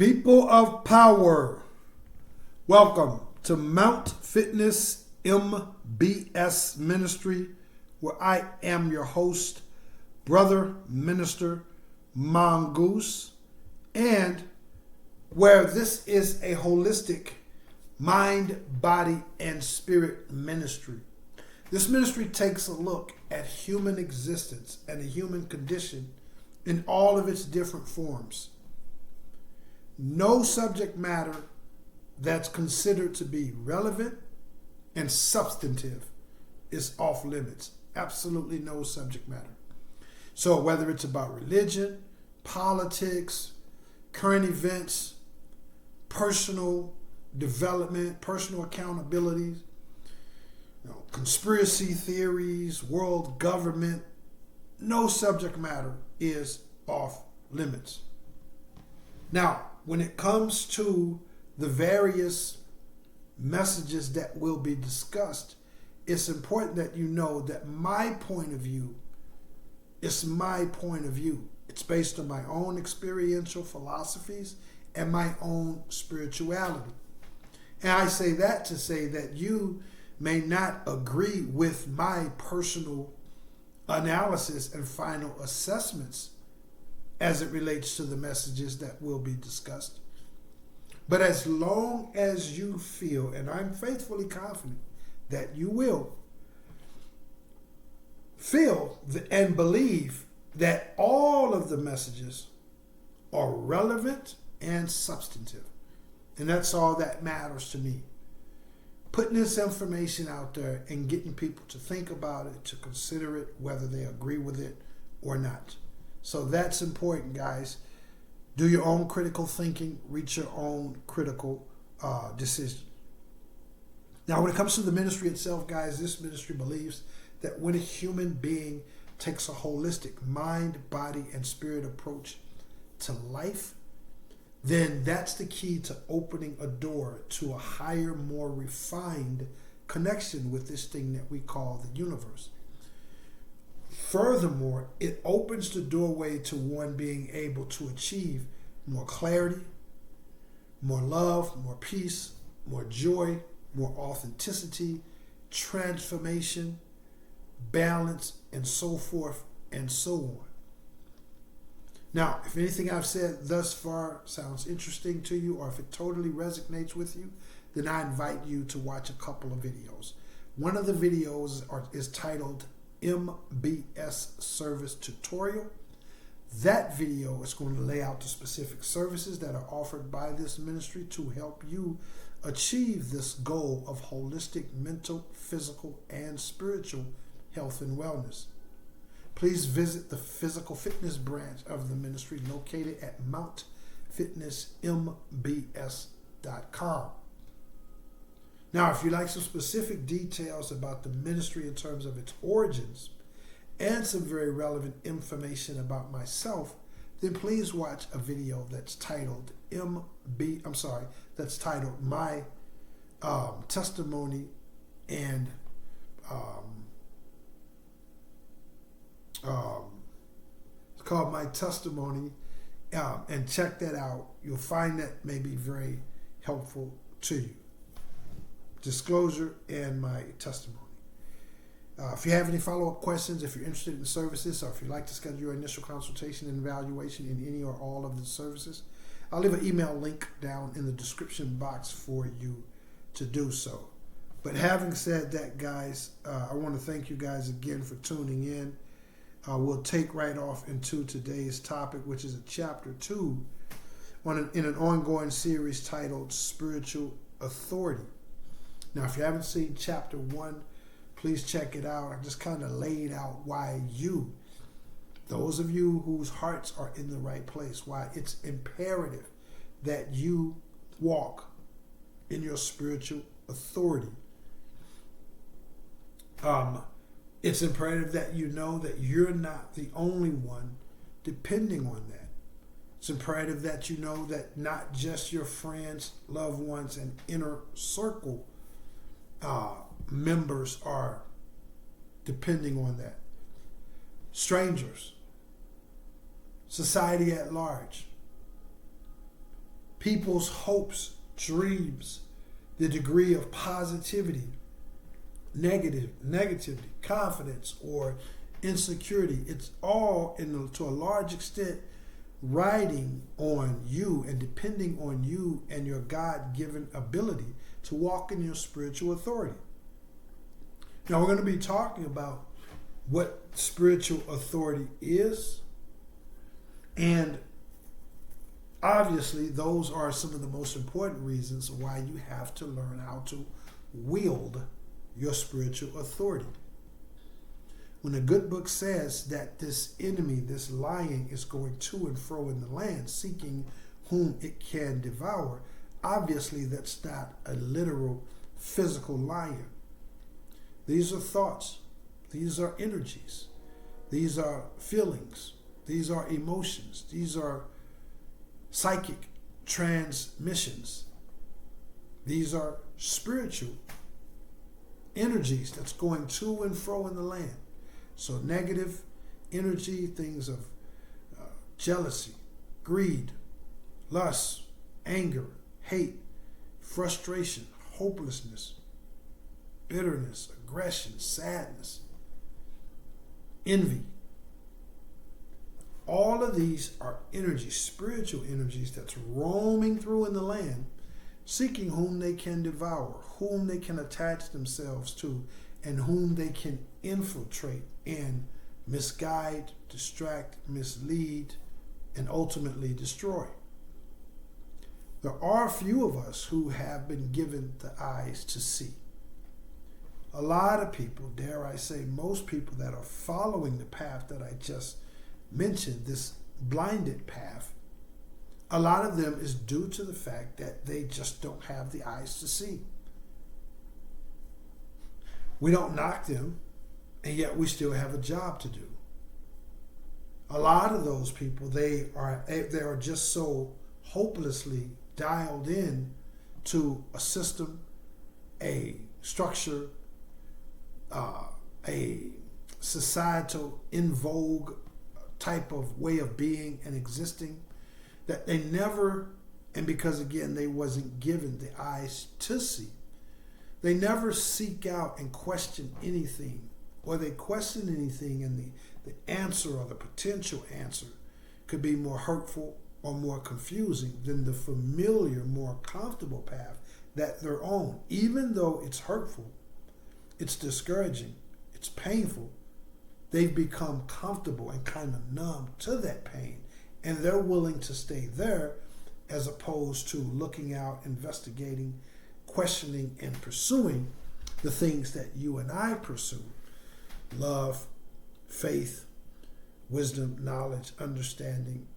People of power, welcome to Mount Fitness MBS Ministry, where I am your host, Brother Minister Mongoose, and where this is a holistic mind, body, and spirit ministry. This ministry takes a look at human existence and the human condition in all of its different forms. No subject matter that's considered to be relevant and substantive is off limits. Absolutely no subject matter. So whether it's about religion, politics, current events, personal development, personal accountability, conspiracy theories, world government, no subject matter is off limits. Now, when it comes to the various messages that will be discussed, it's important that you know that my point of view is my point of view. It's based on my own experiential philosophies and my own spirituality. And I say that to say that you may not agree with my personal analysis and final assessments as it relates to the messages that will be discussed. But as long as you feel, and I'm faithfully confident that you will, feel and believe that all of the messages are relevant and substantive. And that's all that matters to me. Putting this information out there and getting people to think about it, to consider it, whether they agree with it or not. So that's important, guys. Do your own critical thinking, reach your own critical decision. Now, when it comes to the ministry itself, guys, this ministry believes that when a human being takes a holistic mind, body, and spirit approach to life, then that's the key to opening a door to a higher, more refined connection with this thing that we call the universe. Furthermore, it opens the doorway to one being able to achieve more clarity, more love, more peace, more joy, more authenticity, transformation, balance, and so forth and so on. Now, if anything I've said thus far sounds interesting to you, or if it totally resonates with you, then I invite you to watch a couple of videos. One of the videos is titled MBS Service Tutorial. That video is going to lay out the specific services that are offered by this ministry to help you achieve this goal of holistic mental, physical, and spiritual health and wellness. Please visit the physical fitness branch of the ministry located at mountfitnessmbs.com. Now, if you'd like some specific details about the ministry in terms of its origins and some very relevant information about myself, then please watch a video that's titled My Testimony and it's called My Testimony, and check that out. You'll find that may be very helpful to you. Disclosure and my testimony. If you have any follow-up questions, if you're interested in services, or if you'd like to schedule your initial consultation and evaluation in any or all of the services, I'll leave an email link down in the description box for you to do so. But having said that, guys, I want to thank you guys again for tuning in. We'll take right off into today's topic, which is a chapter 2 in an ongoing series titled Spiritual Authority. Now, if you haven't seen chapter 1, please check it out. I just kind of laid out why those of you whose hearts are in the right place, why it's imperative that you walk in your spiritual authority. It's imperative that you know that you're not the only one depending on that. It's imperative that you know that not just your friends, loved ones, and inner circle members are depending on that. Strangers, society at large, people's hopes, dreams, the degree of positivity, negativity, confidence, or insecurity. It's all, to a large extent, riding on you and depending on you and your God-given ability to walk in your spiritual authority. Now, we're going to be talking about what spiritual authority is, and obviously those are some of the most important reasons why you have to learn how to wield your spiritual authority. When the good book says that this enemy, this lion, is going to and fro in the land, seeking whom it can devour, obviously that's not a literal physical lion. These are thoughts. These are energies. These are feelings. These are emotions. These are psychic transmissions. These are spiritual energies that's going to and fro in the land. So negative energy, things of jealousy, greed, lust, anger, hate, frustration, hopelessness, bitterness, aggression, sadness, envy. All of these are energies, spiritual energies that's roaming through in the land, seeking whom they can devour, whom they can attach themselves to, and whom they can infiltrate and misguide, distract, mislead, and ultimately destroy. There are a few of us who have been given the eyes to see. A lot of people, dare I say most people that are following the path that I just mentioned, this blinded path, a lot of them is due to the fact that they just don't have the eyes to see. We don't knock them, and yet we still have a job to do. A lot of those people, they are just so hopelessly dialed in to a system, a structure, a societal in vogue type of way of being and existing, that they never, and because again they wasn't given the eyes to see, they never seek out and question anything, or they question anything and the answer or the potential answer could be more hurtful or more confusing than the familiar, more comfortable path that they're on. Even though it's hurtful, it's discouraging, it's painful, they've become comfortable and kind of numb to that pain, and they're willing to stay there as opposed to looking out, investigating, questioning, and pursuing the things that you and I pursue: love, faith, wisdom, knowledge, understanding,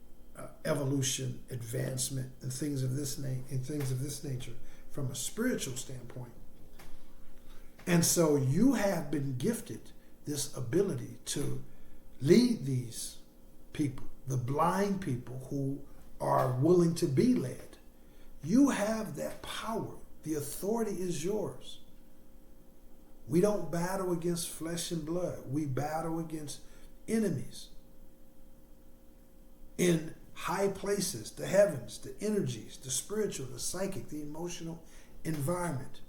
evolution, advancement, and things of this nature from a spiritual standpoint. And so you have been gifted this ability to lead these people, the blind people who are willing to be led. You have that power. The authority is yours. We don't battle against flesh and blood. We battle against enemies in high places, the heavens, the energies, the spiritual, the psychic, the emotional environment.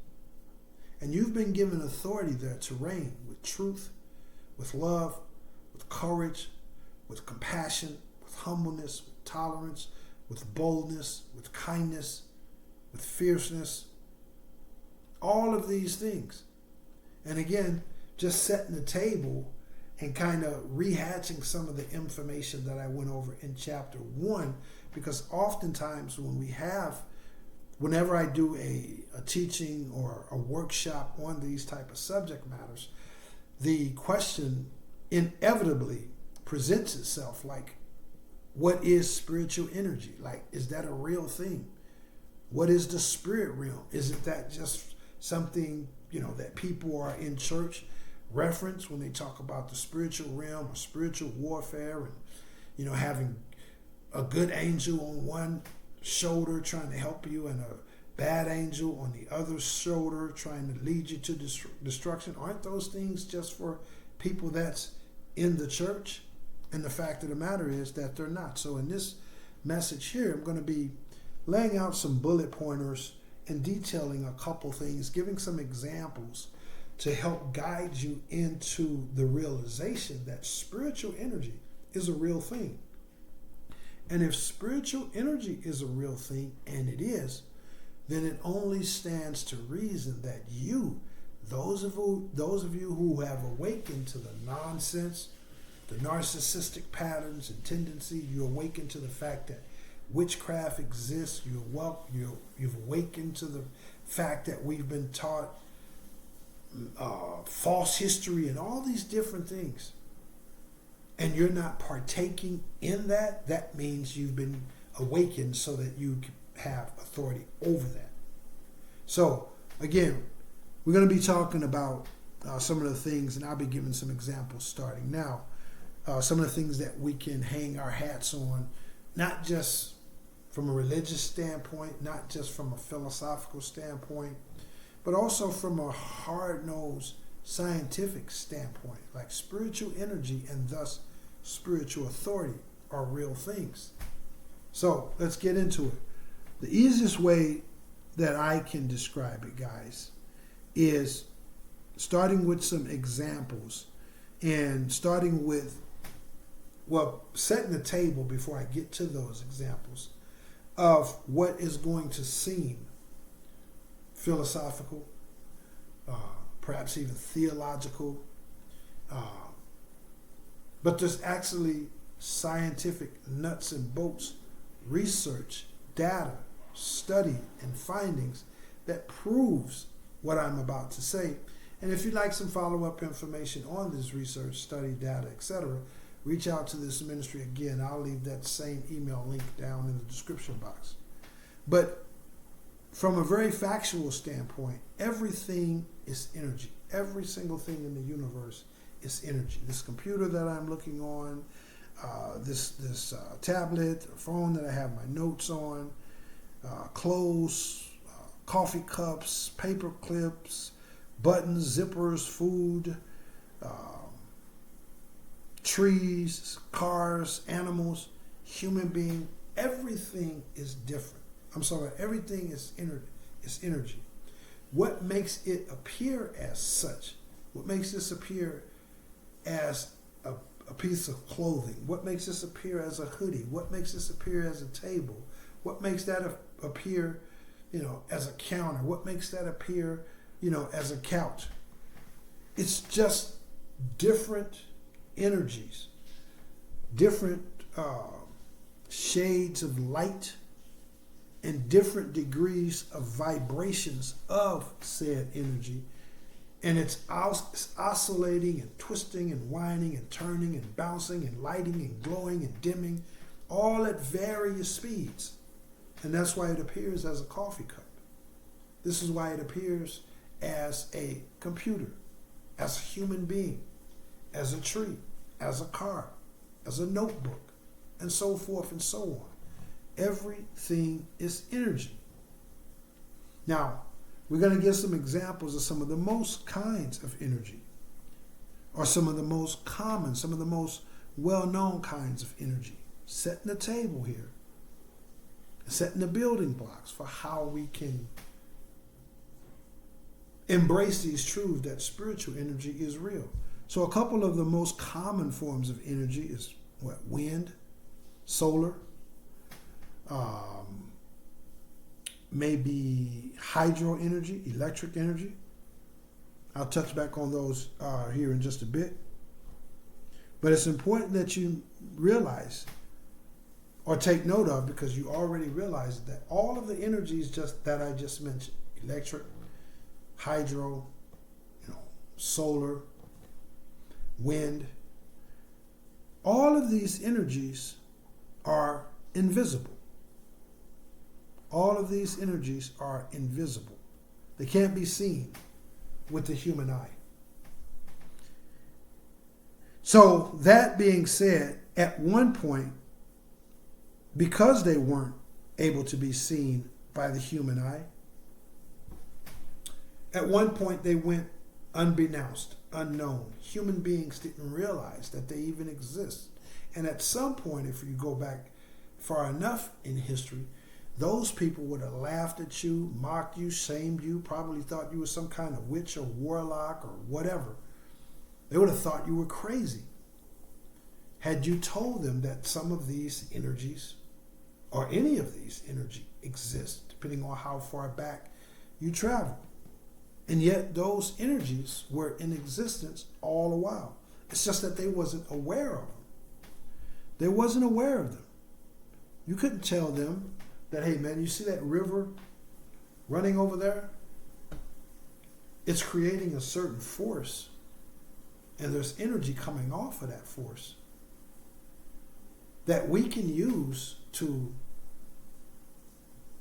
And you've been given authority there to reign with truth, with love, with courage, with compassion, with humbleness, with tolerance, with boldness, with kindness, with fierceness. All of these things. And again, just setting the table and kind of rehatching some of the information that I went over in chapter 1, because oftentimes whenever I do a teaching or a workshop on these type of subject matters, the question inevitably presents itself like, what is spiritual energy? Like, is that a real thing? What is the spirit realm? Isn't that just something, that people are in church reference when they talk about the spiritual realm or spiritual warfare, and, having a good angel on one shoulder trying to help you and a bad angel on the other shoulder trying to lead you to destruction? Aren't those things just for people that's in the church? And the fact of the matter is that they're not. So in this message here, I'm going to be laying out some bullet pointers and detailing a couple things, giving some examples to help guide you into the realization that spiritual energy is a real thing. And if spiritual energy is a real thing, and it is, then it only stands to reason that you, those of you who have awakened to the nonsense, the narcissistic patterns and tendency, you awaken to the fact that witchcraft exists, you've awakened to the fact that we've been taught false history and all these different things, and you're not partaking in that, that means you've been awakened so that you have authority over that. So, again, we're going to be talking about some of the things, and I'll be giving some examples starting now. Some of the things that we can hang our hats on, not just from a religious standpoint, not just from a philosophical standpoint, but also from a hard-nosed scientific standpoint, like spiritual energy and thus spiritual authority are real things. So let's get into it. The easiest way that I can describe it, guys, is starting with some examples and starting with, setting the table before I get to those examples of what is going to seem philosophical, perhaps even theological, but there's actually scientific nuts and bolts research, data, study, and findings that proves what I'm about to say. And if you'd like some follow-up information on this research, study, data, etc., reach out to this ministry. Again, I'll leave that same email link down in the description box. But from a very factual standpoint, everything is energy. Every single thing in the universe is energy. This computer that I'm looking on, this tablet, phone that I have my notes on, clothes, coffee cups, paper clips, buttons, zippers, food, trees, cars, animals, human being, everything is different. Everything is energy. What makes it appear as such? What makes this appear as a piece of clothing? What makes this appear as a hoodie? What makes this appear as a table? What makes that appear, as a counter? What makes that appear, as a couch? It's just different energies, different shades of light, and different degrees of vibrations of said energy. And it's oscillating and twisting and whining and turning and bouncing and lighting and glowing and dimming, all at various speeds. And that's why it appears as a coffee cup. This is why it appears as a computer, as a human being, as a tree, as a car, as a notebook, and so forth and so on. Everything is energy. Now, we're going to give some examples of some of the most kinds of energy, or some of the most common, some of the most well-known kinds of energy. Setting the table here, setting the building blocks for how we can embrace these truths that spiritual energy is real. So a couple of the most common forms of energy is wind, solar, maybe hydro energy, electric energy. I'll touch back on those here in just a bit. But it's important that you realize or take note of, because you already realize that all of the energies that I just mentioned, electric, hydro, solar, wind, all of these energies are invisible. All of these energies are invisible. They can't be seen with the human eye. So that being said, at one point, because they weren't able to be seen by the human eye, at one point they went unbeknownst, unknown. Human beings didn't realize that they even exist. And at some point, if you go back far enough in history, those people would have laughed at you, mocked you, shamed you, probably thought you were some kind of witch or warlock or whatever. They would have thought you were crazy had you told them that some of these energies or any of these energy exist, depending on how far back you travel. And yet those energies were in existence all the while. It's just that they wasn't aware of them. They wasn't aware of them. You couldn't tell them that, hey man, you see that river running over there? It's creating a certain force, and there's energy coming off of that force that we can use to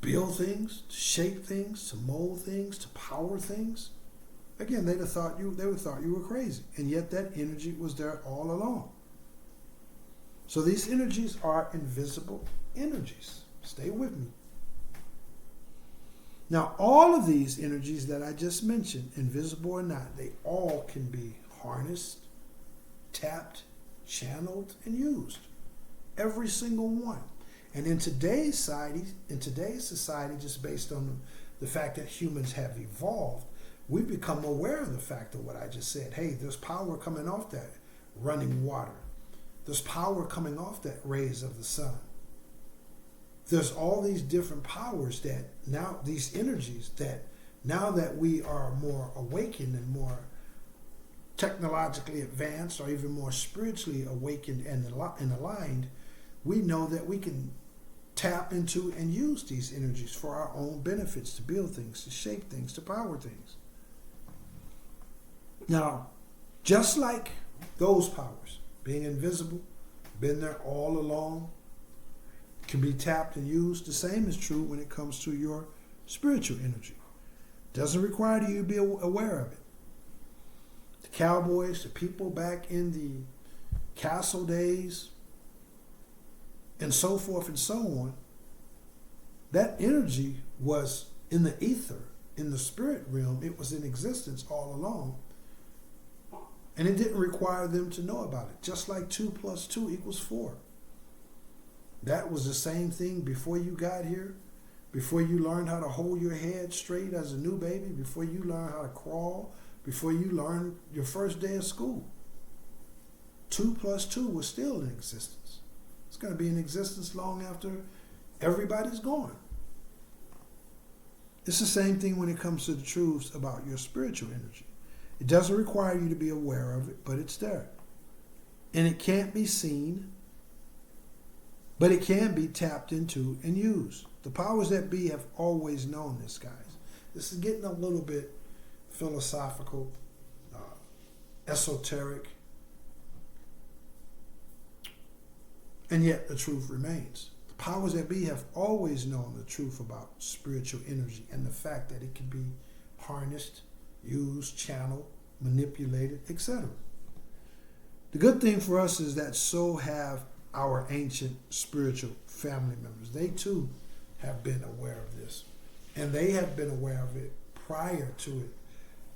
build things, to shape things, to mold things, to power things. Again, they would have thought you were crazy, and yet that energy was there all along. So these energies are invisible energies. Stay with me. Now, all of these energies that I just mentioned, invisible or not, they all can be harnessed, tapped, channeled, and used. Every single one. And in today's society, just based on the fact that humans have evolved, we've become aware of the fact of what I just said. Hey, there's power coming off that running water. There's power coming off that rays of the sun. There's all these different powers that now, these energies that now that we are more awakened and more technologically advanced, or even more spiritually awakened and aligned, we know that we can tap into and use these energies for our own benefits, to build things, to shape things, to power things. Now, just like those powers, being invisible, been there all along, can be tapped and used, the same is true when it comes to your spiritual energy. Doesn't require you to be aware of it. The cowboys, the people back in the castle days, and so forth and so on, that energy was in the ether, in the spirit realm. It was in existence all along. And it didn't require them to know about it. Just like 2 + 2 = 4. That was the same thing before you got here, before you learned how to hold your head straight as a new baby, before you learned how to crawl, before you learned your first day of school. 2 + 2 was still in existence. It's going to be in existence long after everybody's gone. It's the same thing when it comes to the truths about your spiritual energy. It doesn't require you to be aware of it, but it's there. And it can't be seen, but it can be tapped into and used. The powers that be have always known this, guys. This is getting a little bit philosophical, esoteric, and yet the truth remains. The powers that be have always known the truth about spiritual energy and the fact that it can be harnessed, used, channeled, manipulated, etc. The good thing for us is that so have our ancient spiritual family members. They too have been aware of this. And they have been aware of it prior to it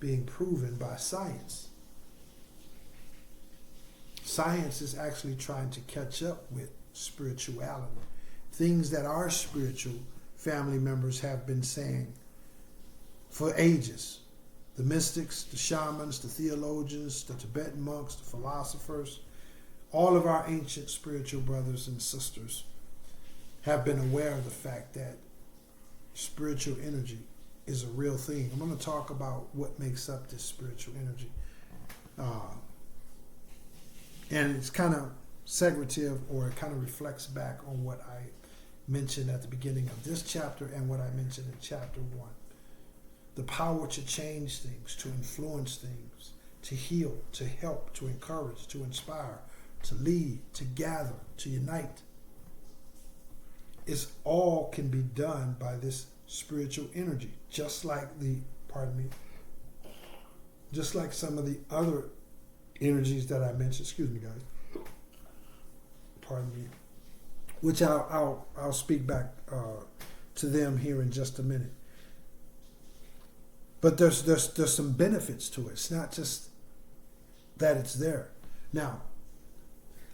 being proven by science. Science is actually trying to catch up with spirituality. Things that our spiritual family members have been saying for ages. The mystics, the shamans, the theologians, the Tibetan monks, the philosophers, all of our ancient spiritual brothers and sisters have been aware of the fact that spiritual energy is a real thing. I'm going to talk about what makes up this spiritual energy. And it's kind of segregative, or it kind of reflects back on what I mentioned at the beginning of this chapter and what I mentioned in chapter 1. The power to change things, to influence things, to heal, to help, to encourage, to inspire, to lead, to gather, to unite. It's all can be done by this spiritual energy, just like just like some of the other energies that I mentioned, excuse me guys, pardon me, which I'll speak back to them here in just a minute. But there's some benefits to it. It's not just that it's there. Now,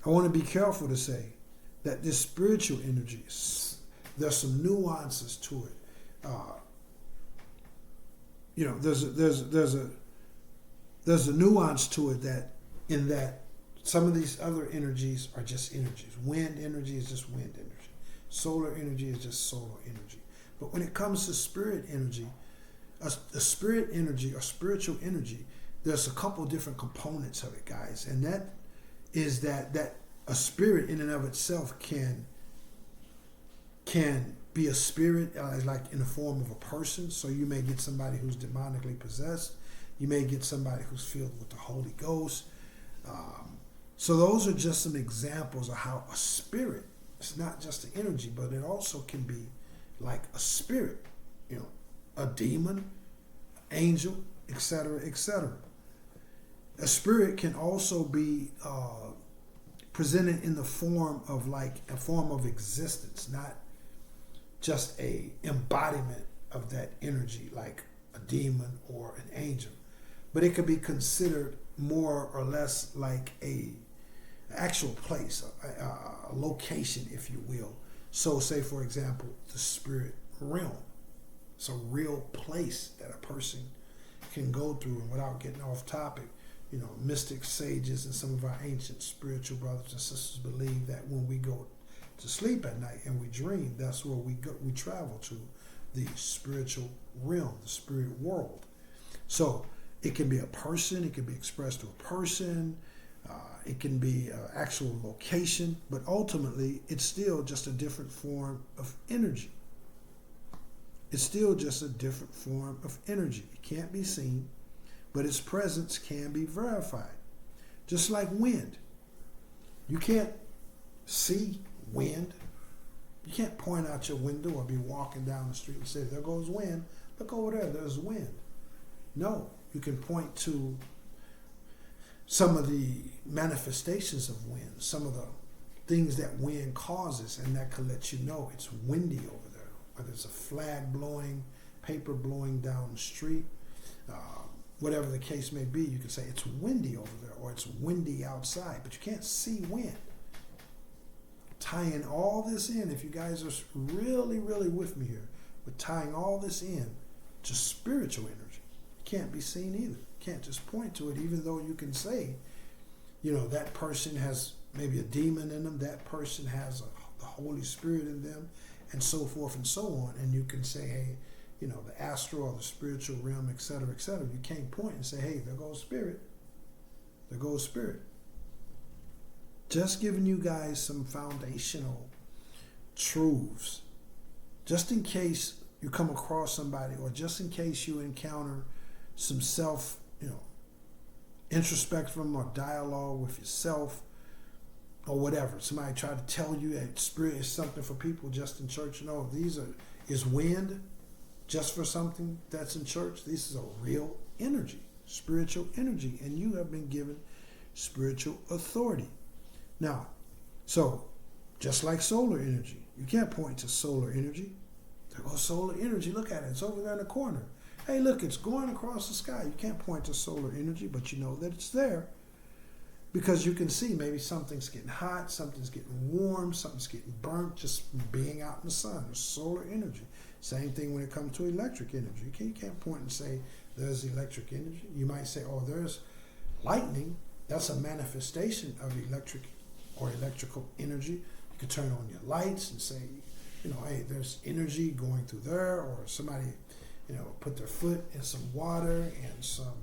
I want to be careful to say that this spiritual energy, there's some nuances to it. There's a nuance to it, that in that some of these other energies are just energies. Wind energy is just wind energy. Solar energy is just solar energy. But when it comes to spirit energy, a spirit energy or spiritual energy, there's a couple different components of it, guys. And that is that a spirit in and of itself can be a spirit, like in the form of a person. So you may get somebody who's demonically possessed. You may get somebody who's filled with the Holy Ghost. So those are just some examples of how a spirit, it's not just an energy, but it also can be like a spirit, a demon, an angel, etc., etc. A spirit can also be presented in the form of like a form of existence, not just a embodiment of that energy like a demon or an angel, but it could be considered more or less like a actual place, a location, if you will. So say, for example, the spirit realm. It's a real place that a person can go through. And without getting off topic, mystic sages and some of our ancient spiritual brothers and sisters believe that when we go to sleep at night and we dream, that's where we travel to, the spiritual realm, the spirit world. So it can be a person, it can be expressed to a person, it can be an actual location, but ultimately it's still just a different form of energy. It's still just a different form of energy. It can't be seen, but its presence can be verified. Just like wind. You can't see wind. You can't point out your window or be walking down the street and say, there goes wind. Look over there, there's wind. No, you can point to some of the manifestations of wind, some of the things that wind causes, and that can let you know it's windy over there. Whether it's a flag blowing, paper blowing down the street, whatever the case may be, you can say it's windy over there or it's windy outside, but you can't see wind. Tying all this in, if you guys are really, really with me here, we're tying all this in to spiritual energy. It can't be seen either. You can't just point to it, even though you can say, that person has maybe a demon in them, that person has the Holy Spirit in them, and so forth and so on. And you can say, hey, the astral or the spiritual realm, etc., etc. You can't point and say, hey, there goes spirit. There goes spirit. Just giving you guys some foundational truths, just in case you come across somebody, or just in case you encounter some self, introspection or dialogue with yourself, or whatever. Somebody tried to tell you that spirit is something for people just in church. No, is wind just for something that's in church. This is a real energy, spiritual energy, and you have been given spiritual authority. Now, so just like solar energy, you can't point to solar energy. There goes solar energy. Look at it. It's over there in the corner. Hey, look, it's going across the sky. You can't point to solar energy, but you know that it's there because you can see maybe something's getting hot, something's getting warm, something's getting burnt just from being out in the sun. There's solar energy. Same thing when it comes to electric energy. You can't point and say there's electric energy. You might say, oh, there's lightning. That's a manifestation of electric or electrical energy. You can turn on your lights and say, hey, there's energy going through there, or somebody, put their foot in some water and some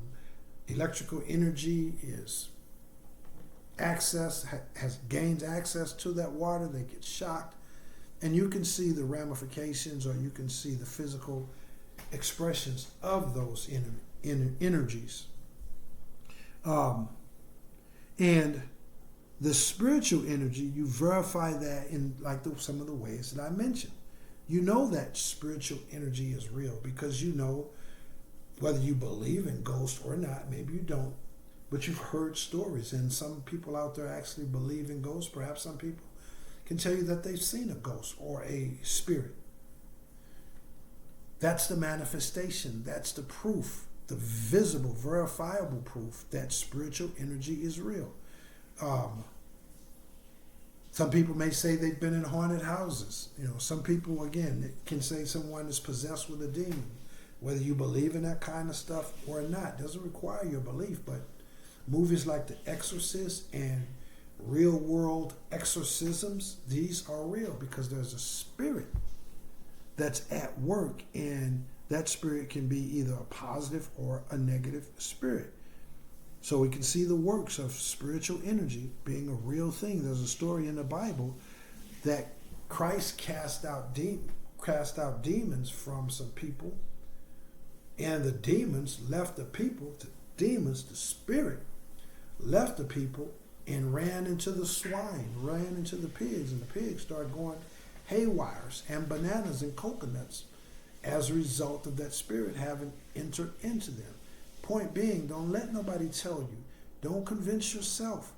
electrical energy is gains access to that water. They get shocked, and you can see the ramifications, or you can see the physical expressions of those energies. And the spiritual energy, you verify that in some of the ways that I mentioned. You know that spiritual energy is real because whether you believe in ghosts or not, maybe you don't, but you've heard stories, and some people out there actually believe in ghosts. Perhaps some people can tell you that they've seen a ghost or a spirit. That's the manifestation. That's the proof, the visible, verifiable proof that spiritual energy is real. Some people may say they've been in haunted houses. Some people, again, can say someone is possessed with a demon. Whether you believe in that kind of stuff or not doesn't require your belief, but movies like The Exorcist and real world exorcisms, these are real because there's a spirit that's at work, and that spirit can be either a positive or a negative spirit. So we can see the works of spiritual energy being a real thing. There's a story in the Bible that Christ cast out demons from some people, and the demons left the people. The spirit, left the people and ran into the swine, ran into the pigs, and the pigs started going haywires and bananas and coconuts as a result of that spirit having entered into them. Point being, don't let nobody tell you, don't convince yourself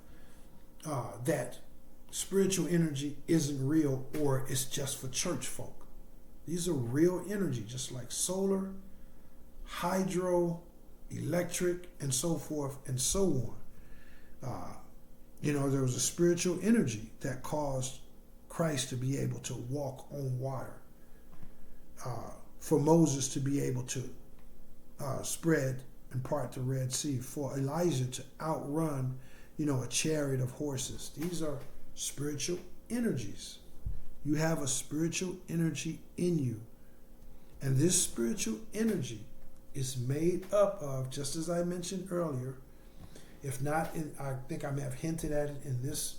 that spiritual energy isn't real or it's just for church folk. These are real energy, just like solar, hydro, electric, and so forth and so on. There was a spiritual energy that caused Christ to be able to walk on water, for Moses to be able to spread and part the Red Sea, for Elijah to outrun, a chariot of horses. These are spiritual energies. You have a spiritual energy in you. And this spiritual energy is made up of, just as I mentioned earlier, if not, I think I may have hinted at it in this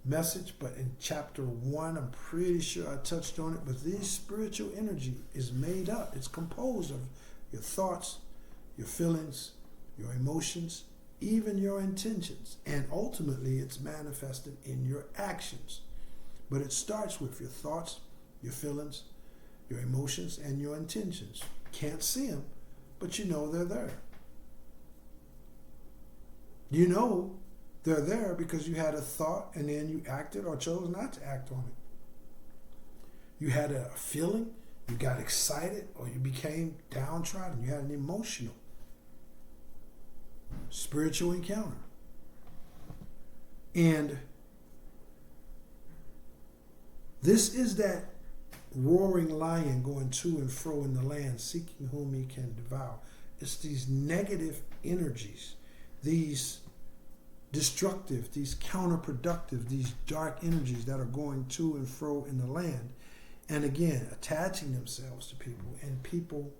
message, but in chapter 1, I'm pretty sure I touched on it, but this spiritual energy is made up. It's composed of your thoughts, your feelings, your emotions, even your intentions, and ultimately it's manifested in your actions. But it starts with your thoughts, your feelings, your emotions, and your intentions. Can't see them, but you know they're there. You know they're there because you had a thought and then you acted or chose not to act on it. You had a feeling, you got excited, or you became downtrodden. You had an emotional, spiritual encounter. And this is that roaring lion going to and fro in the land, seeking whom he can devour. It's these negative energies, these destructive, these counterproductive, these dark energies that are going to and fro in the land, and again attaching themselves to people, and people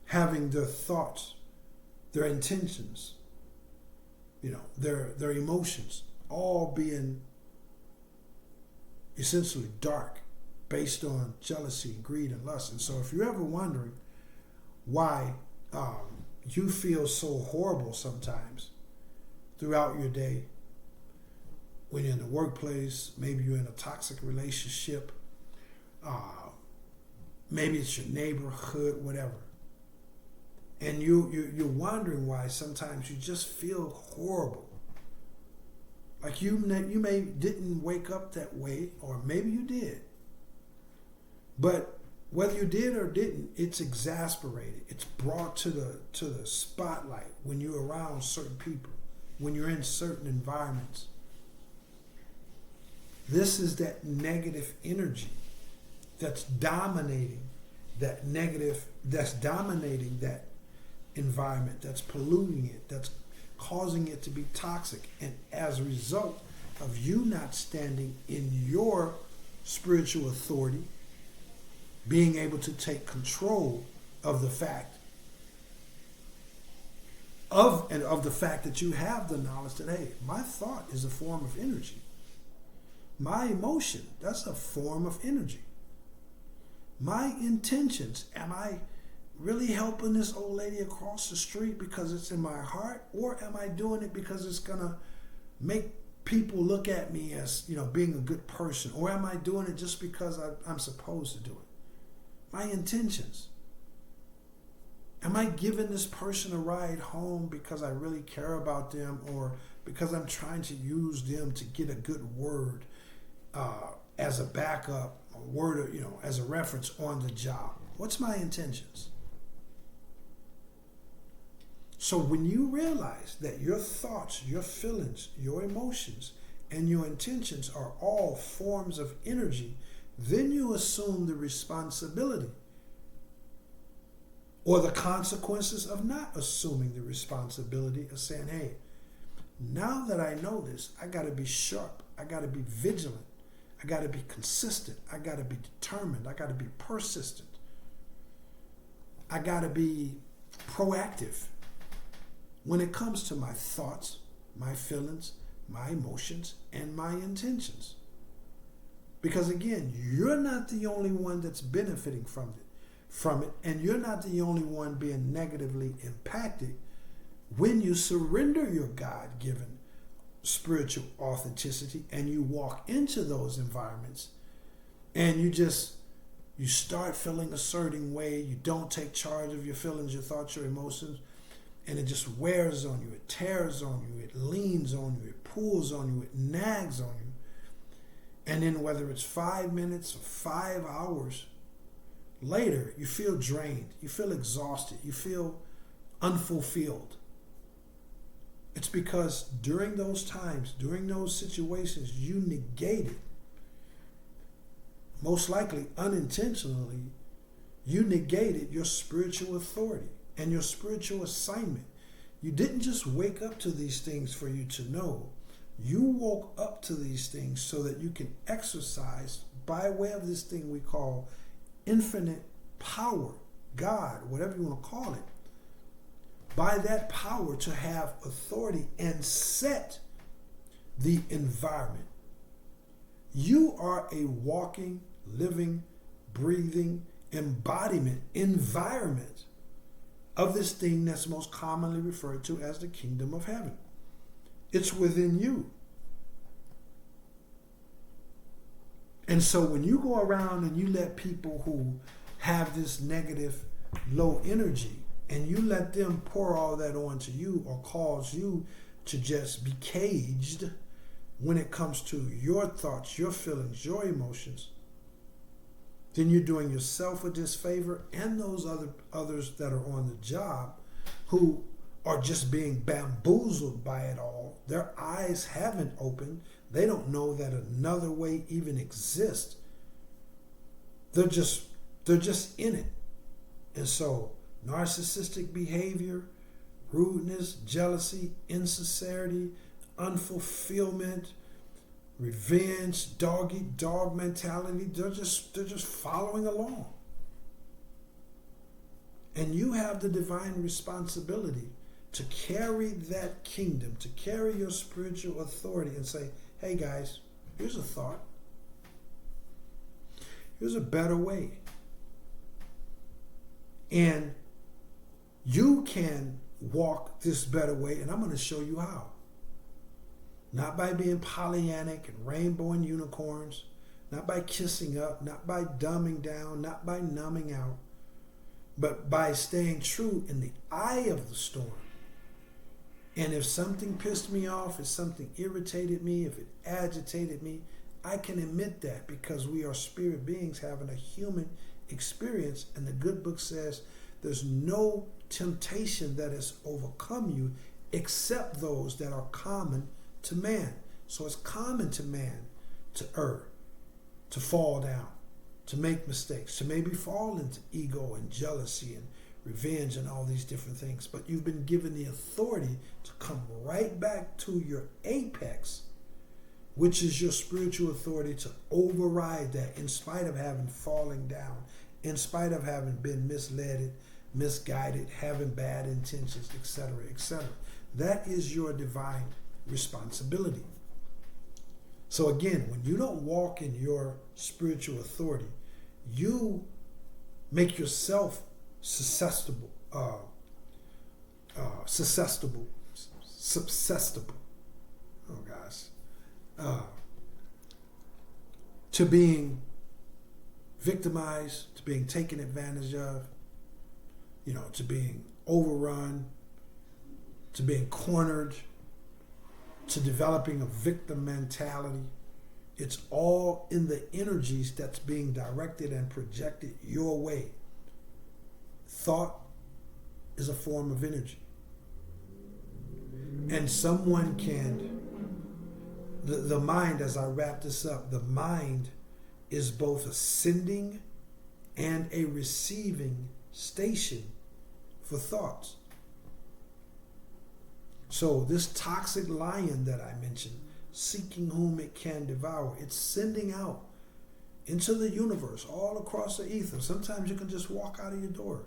having their thoughts, their intentions, their emotions all being essentially dark, based on jealousy, greed, and lust. And so if you're ever wondering why you feel so horrible sometimes throughout your day, when you're in the workplace, maybe you're in a toxic relationship, maybe it's your neighborhood, whatever, and you're wondering why sometimes you just feel horrible, like you may didn't wake up that way, or maybe you did, but whether you did or didn't, it's exasperated. It's brought to the spotlight when you're around certain people, when you're in certain environments. This is that negative energy that's dominating that environment, that's polluting it, that's causing it to be toxic. And as a result of you not standing in your spiritual authority, being able to take control of the fact that you have the knowledge that, hey, my thought is a form of energy. My emotion, that's a form of energy. My intentions, am I really helping this old lady across the street because it's in my heart, or am I doing it because it's gonna make people look at me as being a good person, or am I doing it just because I'm supposed to do it? My intentions. Am I giving this person a ride home because I really care about them, or because I'm trying to use them to get a good word as a backup, a word, as a reference on the job? What's my intentions? So when you realize that your thoughts, your feelings, your emotions, and your intentions are all forms of energy, then you assume the responsibility or the consequences of not assuming the responsibility of saying, hey, now that I know this, I got to be sharp. I got to be vigilant. I got to be consistent. I got to be determined. I got to be persistent. I got to be proactive when it comes to my thoughts, my feelings, my emotions, and my intentions. Because again, you're not the only one that's benefiting from it, and you're not the only one being negatively impacted when you surrender your God-given spiritual authenticity and you walk into those environments and you start feeling a certain way. You don't take charge of your feelings, your thoughts, your emotions, and it just wears on you. It tears on you. It leans on you. It pulls on you. It nags on you. And then whether it's 5 minutes or 5 hours later, you feel drained. You feel exhausted. You feel unfulfilled. It's because during those times, during those situations, you negated, most likely unintentionally, you negated your spiritual authority and your spiritual assignment. You didn't just wake up to these things for you to know. You woke up to these things so that you can exercise by way of this thing we call infinite power, God, whatever you want to call it, by that power to have authority and set the environment. You are a walking, living, breathing embodiment, environment of this thing that's most commonly referred to as the kingdom of heaven. It's within you. And so when you go around and you let people who have this negative, low energy, and you let them pour all that onto you or cause you to just be caged when it comes to your thoughts, your feelings, your emotions, then you're doing yourself a disfavor and those others that are on the job who are just being bamboozled by it all. Their eyes haven't opened. They don't know that another way even exists. They're just in it. And so narcissistic behavior, rudeness, jealousy, insincerity, unfulfillment, revenge, dog-eat-dog mentality, they're just following along. And you have the divine responsibility to carry that kingdom, to carry your spiritual authority and say, hey guys, here's a thought. Here's a better way. And you can walk this better way, and I'm going to show you how. Not by being Pollyannic and rainbow and unicorns, not by kissing up, not by dumbing down, not by numbing out, but by staying true in the eye of the storm. And if something pissed me off, if something irritated me, if it agitated me, I can admit that because we are spirit beings having a human experience, and the good book says there's no temptation that has overcome you except those that are common to man. So it's common to man to err, to fall down, to make mistakes, to maybe fall into ego and jealousy and revenge and all these different things. But you've been given the authority to come right back to your apex, which is your spiritual authority, to override that in spite of having fallen down, in spite of having been misled, misguided, having bad intentions, etc., etc. That is your divine responsibility. So again, when you don't walk in your spiritual authority, you make yourself susceptible to being victimized, to being taken advantage of, to being overrun, to being cornered, to developing a victim mentality. It's all in the energies that's being directed and projected your way. Thought is a form of energy. And someone can, the mind, as I wrap this up, the mind is both a sending and a receiving station for thoughts. So this toxic lion that I mentioned, seeking whom it can devour, it's sending out into the universe, all across the ether. Sometimes you can just walk out of your door.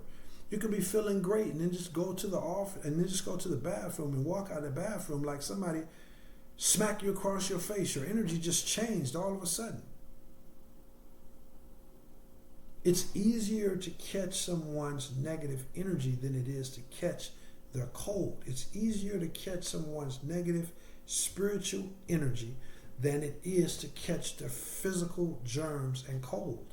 You can be feeling great and then just go to the office and then just go to the bathroom and walk out of the bathroom like somebody smacked you across your face. Your energy just changed all of a sudden. It's easier to catch someone's negative energy than it is to catch their cold. It's easier to catch someone's negative spiritual energy than it is to catch their physical germs and cold.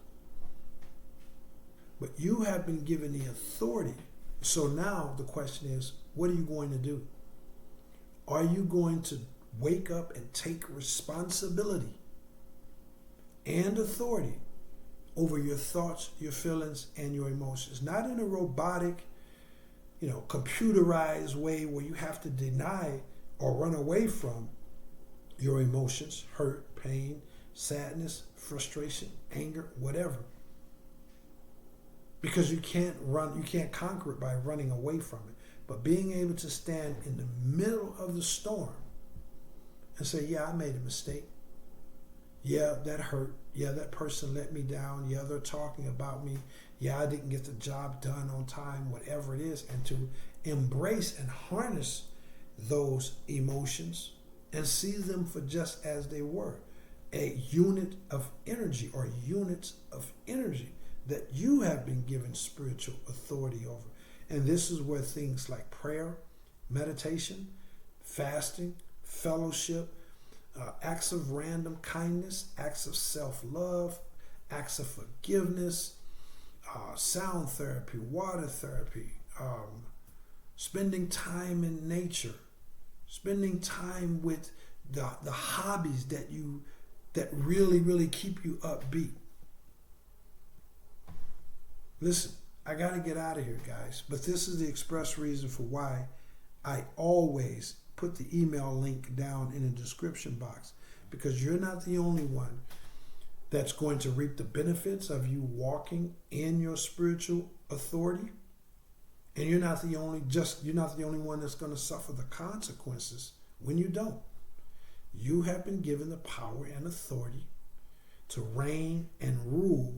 But you have been given the authority. So now the question is, what are you going to do? Are you going to wake up and take responsibility and authority over your thoughts, your feelings, and your emotions? Not in a robotic, computerized way where you have to deny or run away from your emotions, hurt, pain, sadness, frustration, anger, whatever. Because you can't conquer it by running away from it. But being able to stand in the middle of the storm and say, yeah, I made a mistake. Yeah, that hurt. Yeah, that person let me down. Yeah, they're talking about me. Yeah, I didn't get the job done on time, whatever it is. And to embrace and harness those emotions and see them for just as they were, a unit of energy or units of energy that you have been given spiritual authority over. And this is where things like prayer, meditation, fasting, fellowship, acts of random kindness, acts of self-love, acts of forgiveness, sound therapy, water therapy, spending time in nature, spending time with the hobbies that really, really keep you upbeat. Listen, I got to get out of here, guys, but this is the express reason for why I always put the email link down in the description box, because you're not the only one that's going to reap the benefits of you walking in your spiritual authority, and you're not the only one that's going to suffer the consequences when you don't. You have been given the power and authority to reign and rule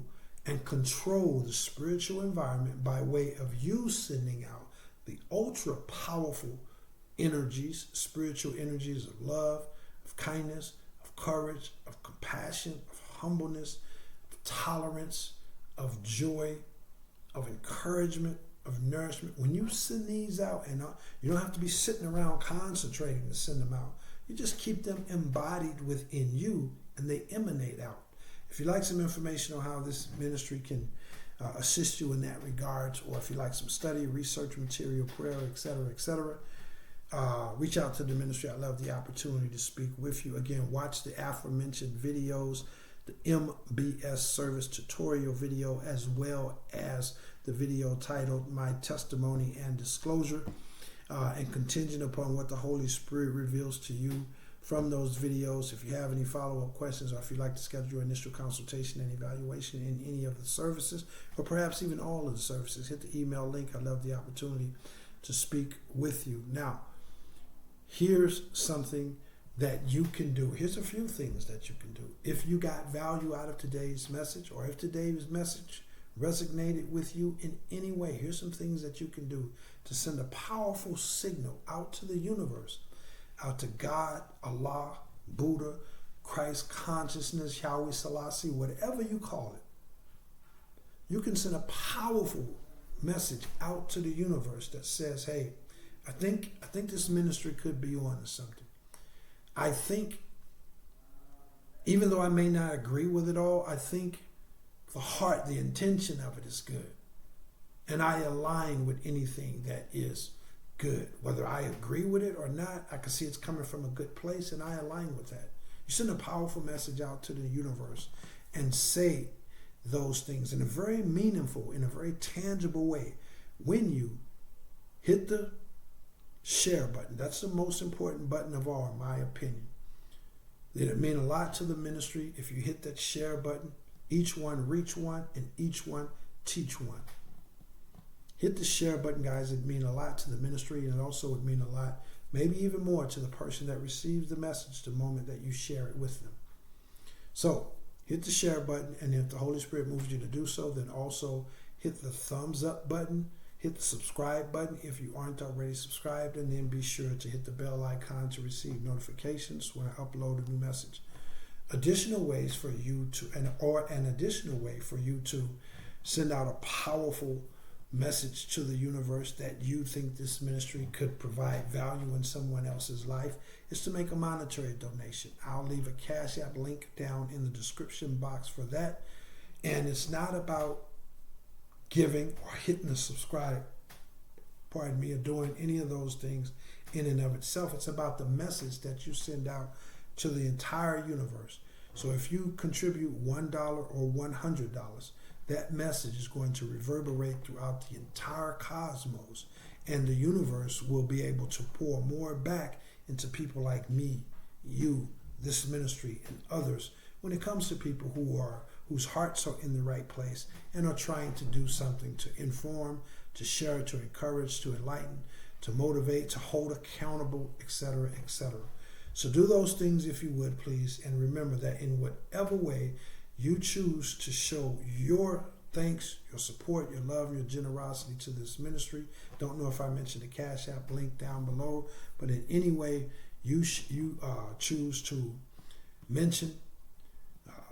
and control the spiritual environment by way of you sending out the ultra powerful energies, spiritual energies of love, of kindness, of courage, of compassion, of humbleness, of tolerance, of joy, of encouragement, of nourishment. When you send these out, and you don't have to be sitting around concentrating to send them out. You just keep them embodied within you and they emanate out. If you'd like some information on how this ministry can assist you in that regard, or if you'd like some study, research material, prayer, etc., reach out to the ministry. I love the opportunity to speak with you. Again, watch the aforementioned videos, the MBS service tutorial video, as well as the video titled My Testimony and Disclosure, and contingent upon what the Holy Spirit reveals to you from those videos. If you have any follow-up questions, or if you'd like to schedule an initial consultation and evaluation in any of the services, or perhaps even all of the services, hit the email link. I love the opportunity to speak with you. Now, here's something that you can do. Here's a few things that you can do. If you got value out of today's message, or if today's message resonated with you in any way, here's some things that you can do to send a powerful signal out to the universe, out to God, Allah, Buddha, Christ consciousness, Yahweh Selassie, whatever you call it. You can send a powerful message out to the universe that says, hey, I think this ministry could be on to something. I think, even though I may not agree with it all, I think the heart, the intention of it is good. And I align with anything that is good. Whether I agree with it or not, I can see it's coming from a good place, and I align with that. You send a powerful message out to the universe and say those things in a very meaningful, in a very tangible way. When you hit the share button. That's the most important button of all, in my opinion. It'll mean a lot to the ministry if you hit that share button. Each one reach one, and each one teach one. Hit the share button, guys. It'd mean a lot to the ministry, and it also would mean a lot, maybe even more, to the person that receives the message the moment that you share it with them. So hit the share button, and if the Holy Spirit moves you to do so, then also hit the thumbs up button, hit the subscribe button if you aren't already subscribed, and then be sure to hit the bell icon to receive notifications when I upload a new message. Additional ways for you to, an additional way for you to send out a powerful message to the universe that you think this ministry could provide value in someone else's life is to make a monetary donation. I'll leave a Cash App link down in the description box for that. And it's not about giving or hitting the subscribe, or doing any of those things in and of itself. It's about the message that you send out to the entire universe. So if you contribute $1 or $100, that message is going to reverberate throughout the entire cosmos, and the universe will be able to pour more back into people like me, you, this ministry, and others when it comes to people whose hearts are in the right place and are trying to do something to inform, to share, to encourage, to enlighten, to motivate, to hold accountable, etc., etc. So do those things if you would, please, and remember that in whatever way you choose to show your thanks, your support, your love, your generosity to this ministry. Don't know if I mentioned the Cash App link down below, but in any way you choose to mention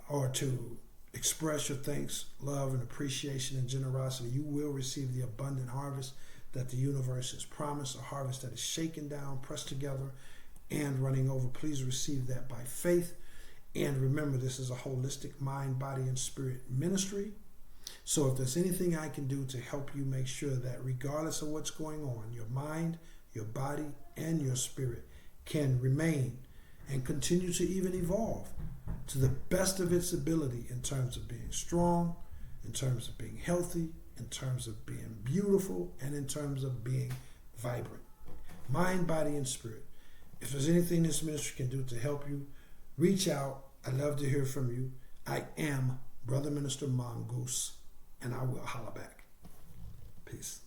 or to express your thanks, love, and appreciation and generosity, you will receive the abundant harvest that the universe has promised, a harvest that is shaken down, pressed together, and running over. Please receive that by faith. And remember, this is a holistic mind, body, and spirit ministry. So if there's anything I can do to help you make sure that regardless of what's going on, your mind, your body, and your spirit can remain and continue to even evolve to the best of its ability in terms of being strong, in terms of being healthy, in terms of being beautiful, and in terms of being vibrant. Mind, body, and spirit. If there's anything this ministry can do to help you, reach out. I'd love to hear from you. I am Brother Minister Mongoose, and I will holler back. Peace.